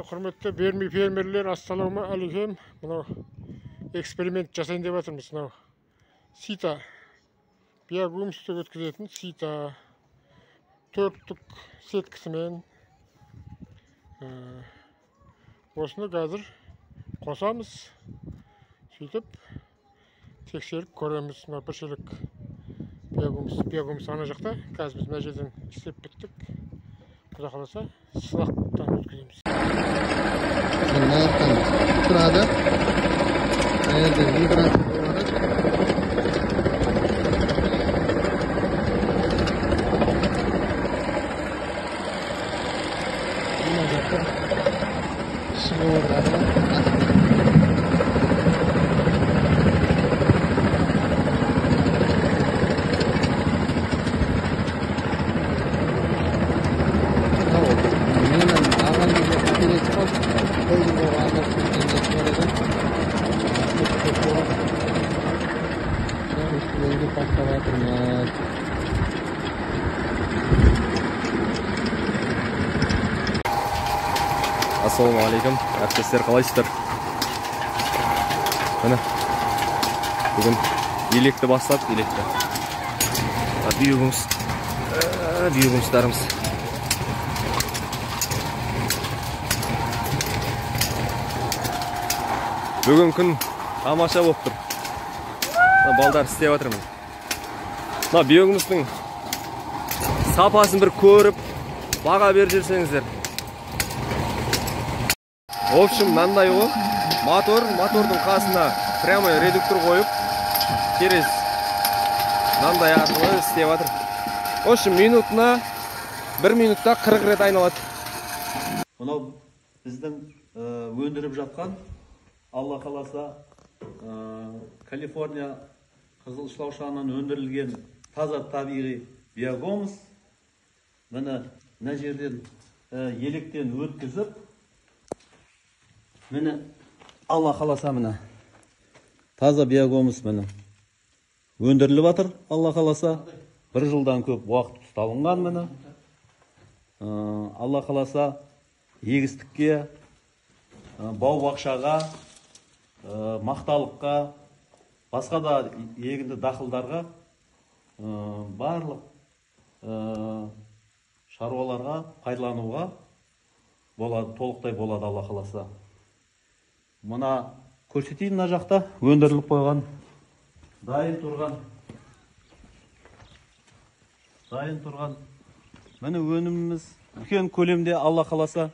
Құрметті бермей фермерлер, ассаламу алейкум. Мынау эксперимент жасайын деп жатырмыз. Мынау сита биогумсты өткізетін сита төрттік сеткісімен осыны қазір қосамыз. Сөйтіп тексеріп көреміз. Мына бір шелек биогумс ана жақта. Қазір біз мына жерден істеп біттік. Құда қаласа сынақтан өткіземіз. Тұрады. Әйелден вибрация болады. Мына жақта шығып отырады. Ассалаумағалейкум, әріптестер, қалайсыздар? Міне, бүгін електі бастап, електі. Биогумстарымыз. Бүгін күн тамаша болып тұр. Балдар істеп жатырмын. Биогумстың сапасын бір көріп, баға беріп жүрсеңіздер. В общем, мынандай ғой, мотордың қасына прямой редуктор қойып, через мынандай арқылы істеп жатыр. В общем, минутына 1 минутта 40 рет айналады. Мынау біздің өндіріп жатқан, Алла қаласа, Калифорния қызылшылаушағынан өндірілген таза табиғи биогумс. Мына жерден електен өткізіп, міне Алла қаласа міне таза биогумс міне өндіріліп жатыр. Алла қаласа 1 жылдан көп уақыт ұсталынған міне. Алла қаласа егістікке, бау-бақшаға, мақталыққа, басқа да егінді дақылдарға, барлық шаруаларға пайдалануға болады, толықтай болады Алла қаласа. Мына көрсетейін, мына жақта өндіріліп қойған, дайын тұрған. Міне өніміміз үлкен көлемде Алла қаласа.